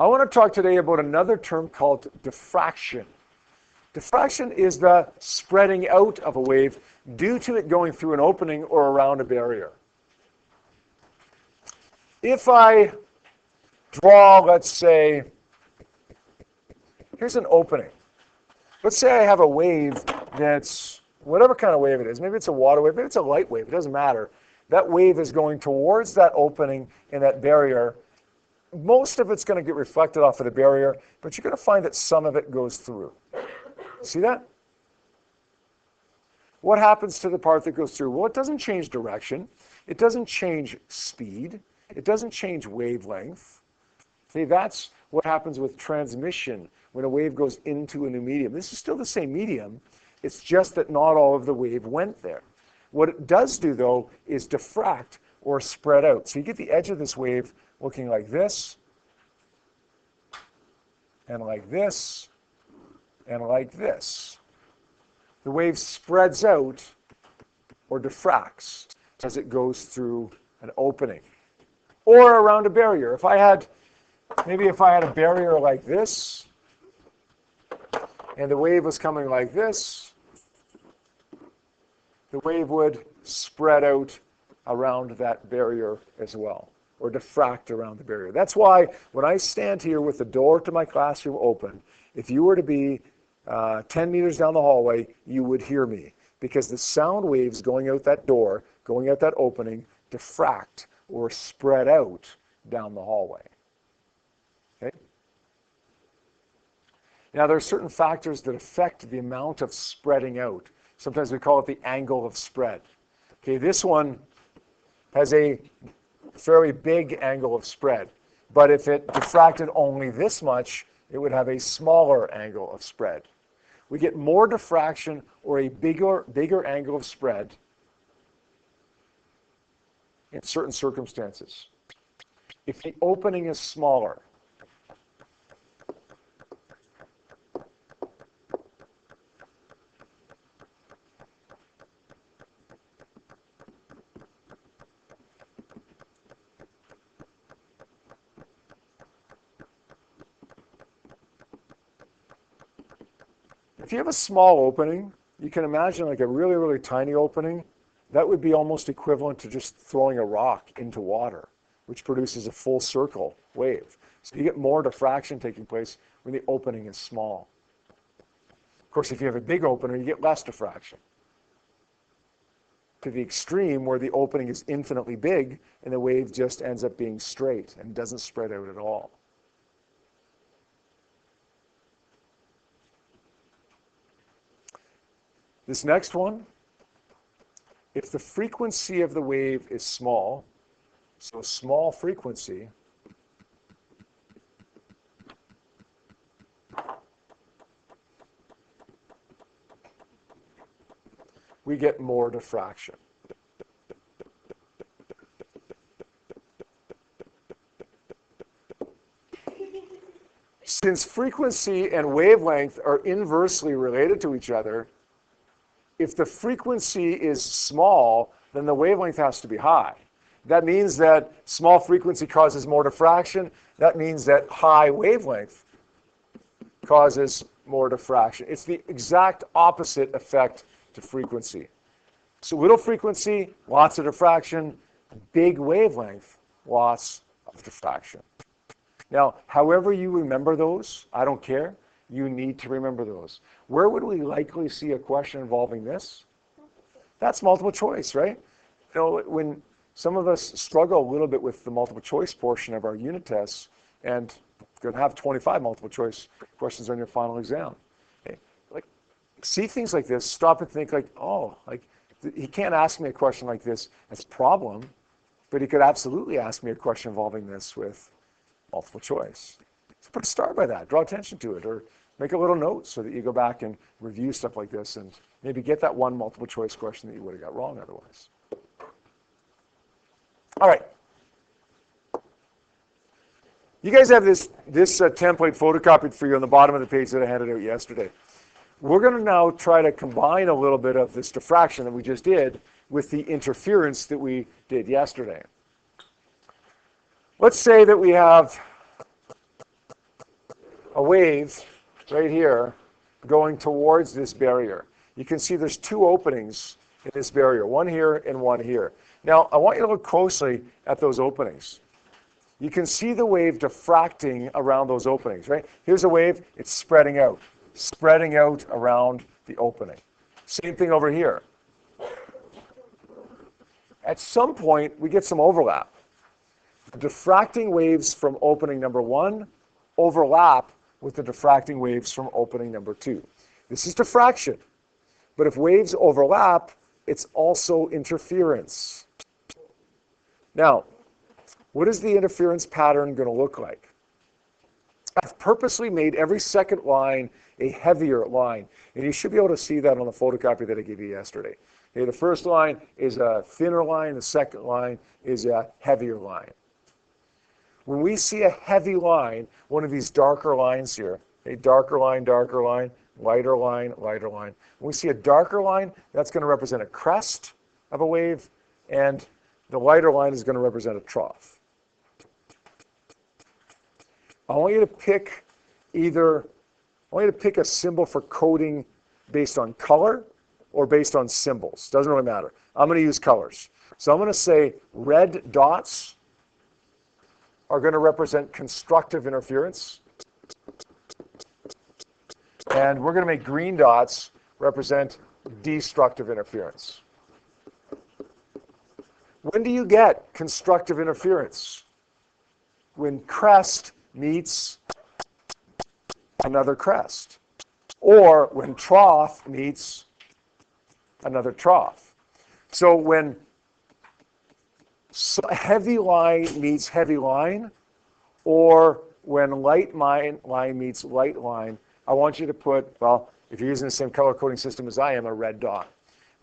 I want to talk today about another term called diffraction. Diffraction is the spreading out of a wave due to it going through an opening or around a barrier. If I draw, let's say, here's an opening. Let's say I have a wave that's whatever kind of wave it is. Maybe it's a water wave, maybe it's a light wave, it doesn't matter. That wave is going towards that opening in that barrier. Most of it's going to get reflected off of the barrier, but you're going to find that some of it goes through. See that? What happens to the part that goes through? Well, it doesn't change direction. It doesn't change speed. It doesn't change wavelength. See, that's what happens with transmission when a wave goes into a new medium. This is still the same medium. It's just that not all of the wave went there. What it does do, though, is diffract or spread out. So you get the edge of this wave looking like this, and like this, and like this. The wave spreads out or diffracts as it goes through an opening or around a barrier. Maybe if I had a barrier like this, and the wave was coming like this, the wave would spread out around that barrier as well, or diffract around the barrier. That's why when I stand here with the door to my classroom open, if you were to be 10 meters down the hallway, you would hear me, because the sound waves going out that door, going out that opening, diffract or spread out down the hallway. Okay? Now, there are certain factors that affect the amount of spreading out. Sometimes we call it the angle of spread. Okay, this one has a fairly big angle of spread, but if it diffracted only this much, it would have a smaller angle of spread. We get more diffraction or a bigger angle of spread in certain circumstances. If the opening is smaller, if you have a small opening, you can imagine like a really, really tiny opening, that would be almost equivalent to just throwing a rock into water, which produces a full circle wave. So you get more diffraction taking place when the opening is small. Of course, if you have a big opening, you get less diffraction. To the extreme where the opening is infinitely big and the wave just ends up being straight and doesn't spread out at all. This next one, if the frequency of the wave is small, so small frequency, we get more diffraction. Since frequency and wavelength are inversely related to each other, if the frequency is small, then the wavelength has to be high. That means that small frequency causes more diffraction. That means that high wavelength causes more diffraction. It's the exact opposite effect to frequency. So little frequency, lots of diffraction. Big wavelength, lots of diffraction. Now, however you remember those, I don't care. You need to remember those. Where would we likely see a question involving this? That's multiple choice, right? You know, when some of us struggle a little bit with the multiple choice portion of our unit tests, and you're going to have 25 multiple choice questions on your final exam. Okay? Like, see things like this, stop and think like, oh, like he can't ask me a question like this as a problem, but he could absolutely ask me a question involving this with multiple choice. So put a star by that, draw attention to it, or make a little note so that you go back and review stuff like this and maybe get that one multiple choice question that you would have got wrong otherwise. All right. You guys have this template photocopied for you on the bottom of the page that I handed out yesterday. We're going to now try to combine a little bit of this diffraction that we just did with the interference that we did yesterday. Let's say that we have a wave right here going towards this barrier. You can see there's two openings in this barrier, one here and one here. Now, I want you to look closely at those openings. You can see the wave diffracting around those openings, right? Here's a wave, it's spreading out around the opening. Same thing over here. At some point, we get some overlap. The diffracting waves from opening number 1 overlap with the diffracting waves from opening number 2. This is diffraction. But if waves overlap, it's also interference. Now, what is the interference pattern going to look like? I've purposely made every second line a heavier line, and you should be able to see that on the photocopy that I gave you yesterday. Okay, the first line is a thinner line, the second line is a heavier line. When we see a heavy line, one of these darker lines here, a darker line, lighter line, lighter line. When we see a darker line, that's going to represent a crest of a wave, and the lighter line is going to represent a trough. I want you to pick a symbol for coding based on color or based on symbols. Doesn't really matter. I'm going to use colors. So I'm going to say red dots are going to represent constructive interference. And we're going to make green dots represent destructive interference. When do you get constructive interference? When crest meets another crest, or when trough meets another trough. So when heavy line meets heavy line, or when light line meets light line, I want you to put, well, if you're using the same color coding system as I am, a red dot.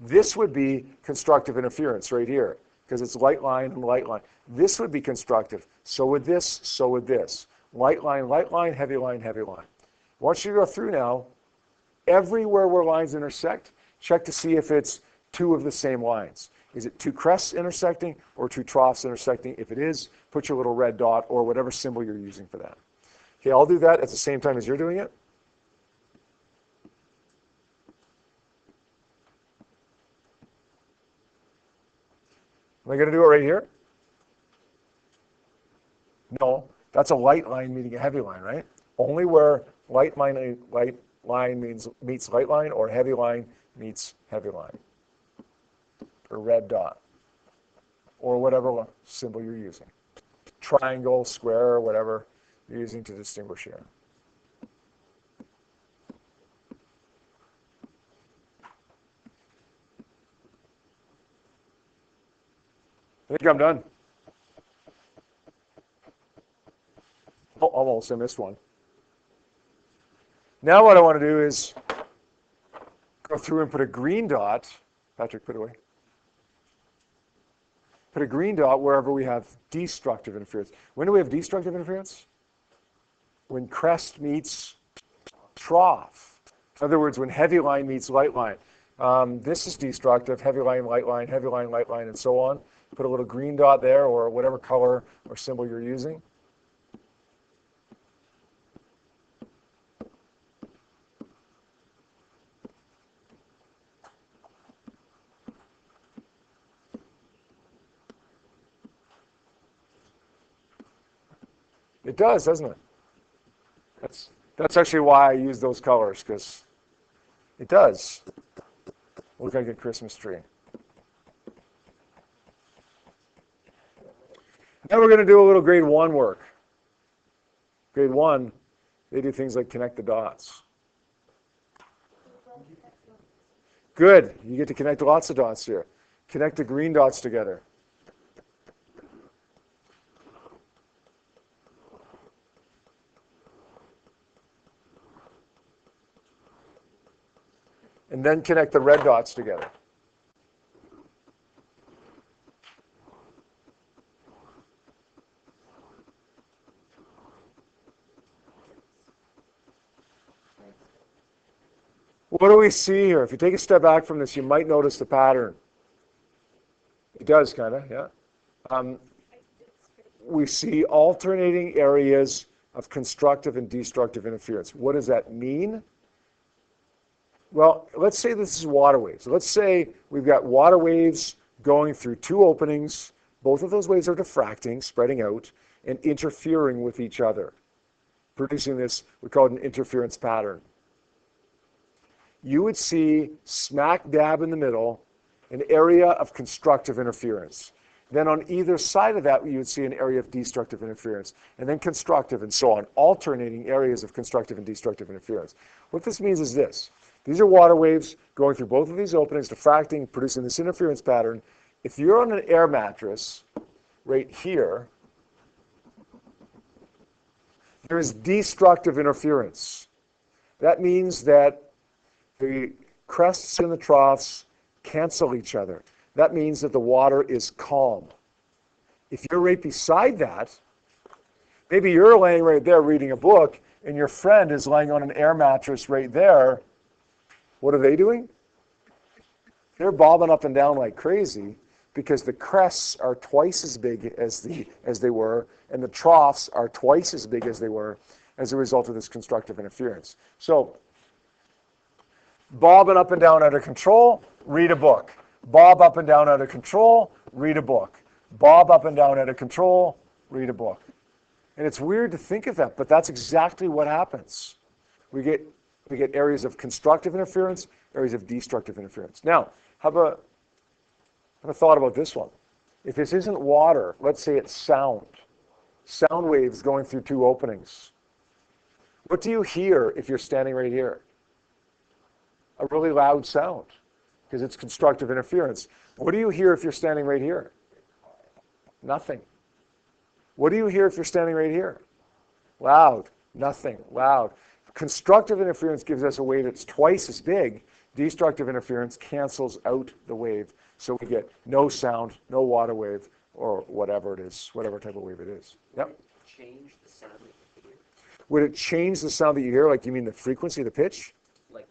This would be constructive interference right here, because it's light line and light line. This would be constructive. So would this, so would this. Light line, heavy line, heavy line. I want you to go through now, everywhere where lines intersect, check to see if it's two of the same lines. Is it two crests intersecting or two troughs intersecting? If it is, put your little red dot or whatever symbol you're using for that. Okay, I'll do that at the same time as you're doing it. Am I going to do it right here? No, that's a light line meeting a heavy line, right? Only where light line meets light line, or heavy line meets heavy line. Or red dot, or whatever symbol you're using. Triangle, square, whatever you're using to distinguish here. I think I'm done. Oh, almost, I missed one. Now what I want to do is go through and put a green dot. Patrick, put it away. Put a green dot wherever we have destructive interference. When do we have destructive interference? When crest meets trough. In other words, when heavy line meets light line. This is destructive, heavy line, light line, and so on. Put a little green dot there, or whatever color or symbol you're using. It does, doesn't it? That's actually why I use those colors, because it does look like a Christmas tree. Now we're going to do a little grade 1 work. Grade 1, they do things like connect the dots. Good. You get to connect lots of dots here. Connect the green dots together. And then connect the red dots together. What do we see here? If you take a step back from this, you might notice the pattern. It does, kind of, yeah. We see alternating areas of constructive and destructive interference. What does that mean? Well, let's say this is water waves. Let's say we've got water waves going through two openings. Both of those waves are diffracting, spreading out, and interfering with each other, producing this, we call it an interference pattern. You would see smack dab in the middle an area of constructive interference. Then on either side of that, you would see an area of destructive interference, and then constructive, and so on, alternating areas of constructive and destructive interference. What this means is this. These are water waves going through both of these openings, diffracting, producing this interference pattern. If you're on an air mattress right here, there is destructive interference. That means that the crests and the troughs cancel each other. That means that the water is calm. If you're right beside that, maybe you're laying right there reading a book, and your friend is laying on an air mattress right there. What are they doing? They're bobbing up and down like crazy because the crests are twice as big as they were, and the troughs are twice as big as they were as a result of this constructive interference. So, bobbing up and down out of control, read a book. Bob up and down out of control, read a book. Bob up and down out of control, read a book. And it's weird to think of that, but that's exactly what happens. We get areas of constructive interference, areas of destructive interference. Now, have a thought about this one. If this isn't water, let's say it's sound. Sound waves going through two openings. What do you hear if you're standing right here? A really loud sound, because it's constructive interference. What do you hear if you're standing right here? Nothing. What do you hear if you're standing right here? Loud. Nothing. Loud. Constructive interference gives us a wave that's twice as big. Destructive interference cancels out the wave. So we get no sound, no water wave, or whatever it is, whatever type of wave it is. Yep. Change the sound that you hear. Would it change the sound that you hear? Like, you mean the frequency, the pitch? Like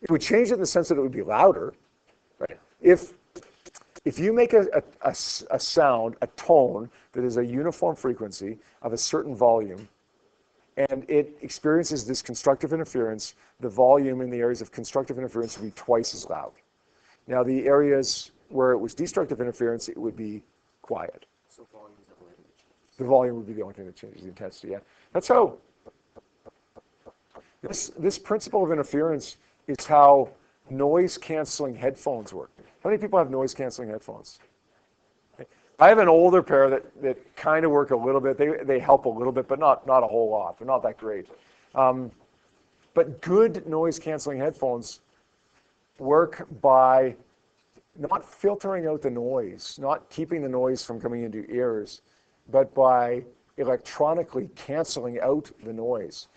It would change it in the sense that it would be louder. Right? If you make a sound, a tone that is a uniform frequency of a certain volume, and it experiences this constructive interference, the volume in the areas of constructive interference would be twice as loud. Now, the areas where it was destructive interference, it would be quiet. So volume's the only thing that changes. The volume would be the only thing that changes, the intensity, yeah. That's how this principle of interference is how noise-canceling headphones work. How many people have noise-canceling headphones? I have an older pair that kind of work a little bit. They help a little bit, but not a whole lot. They're not that great. But good noise-canceling headphones work by not filtering out the noise, not keeping the noise from coming into your ears, but by electronically canceling out the noise.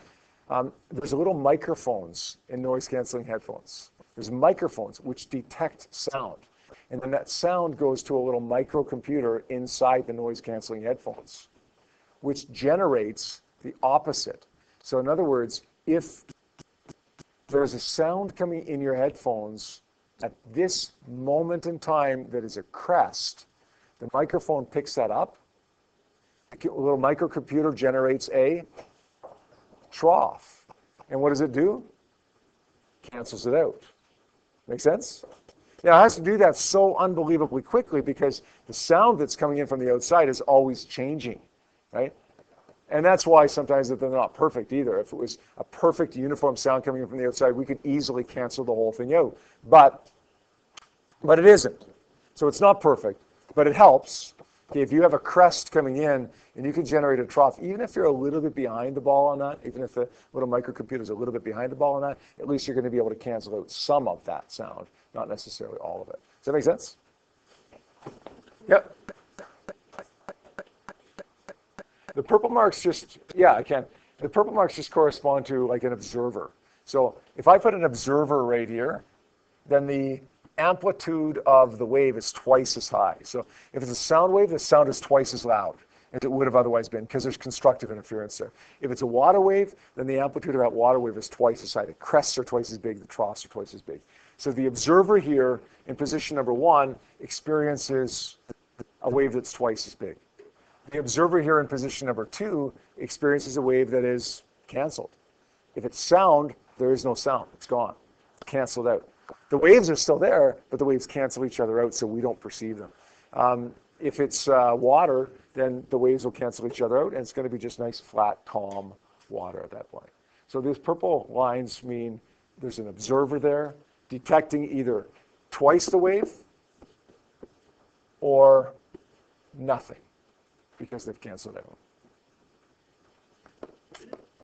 There's little microphones in noise-canceling headphones. There's microphones which detect sound. And then that sound goes to a little microcomputer inside the noise-canceling headphones, which generates the opposite. So in other words, if there's a sound coming in your headphones at this moment in time that is a crest, the microphone picks that up. A little microcomputer generates a trough. And what does it do? Cancels it out. Make sense? Now, it has to do that so unbelievably quickly because the sound that's coming in from the outside is always changing, right? And that's why sometimes they're not perfect either. If it was a perfect uniform sound coming in from the outside, we could easily cancel the whole thing out. But it isn't. So it's not perfect, but it helps. Okay, if you have a crest coming in and you can generate a trough, even if you're a little bit behind the ball on that, even if the little microcomputer is a little bit behind the ball on that, at least you're going to be able to cancel out some of that sound, not necessarily all of it. Does that make sense? Yep. The purple marks just, yeah, I can. The purple marks just correspond to like an observer. So if I put an observer right here, then the amplitude of the wave is twice as high. So if it's a sound wave, the sound is twice as loud as it would have otherwise been because there's constructive interference there. If it's a water wave, then the amplitude of that water wave is twice as high. The crests are twice as big, the troughs are twice as big. So the observer here in position number 1 experiences a wave that's twice as big. The observer here in position number 2 experiences a wave that is canceled. If it's sound, there is no sound. It's gone. It's canceled out. The waves are still there, but the waves cancel each other out, so we don't perceive them. If it's water, then the waves will cancel each other out, and it's going to be just nice, flat, calm water at that point. So these purple lines mean there's an observer there detecting either twice the wave or nothing, because they've canceled out.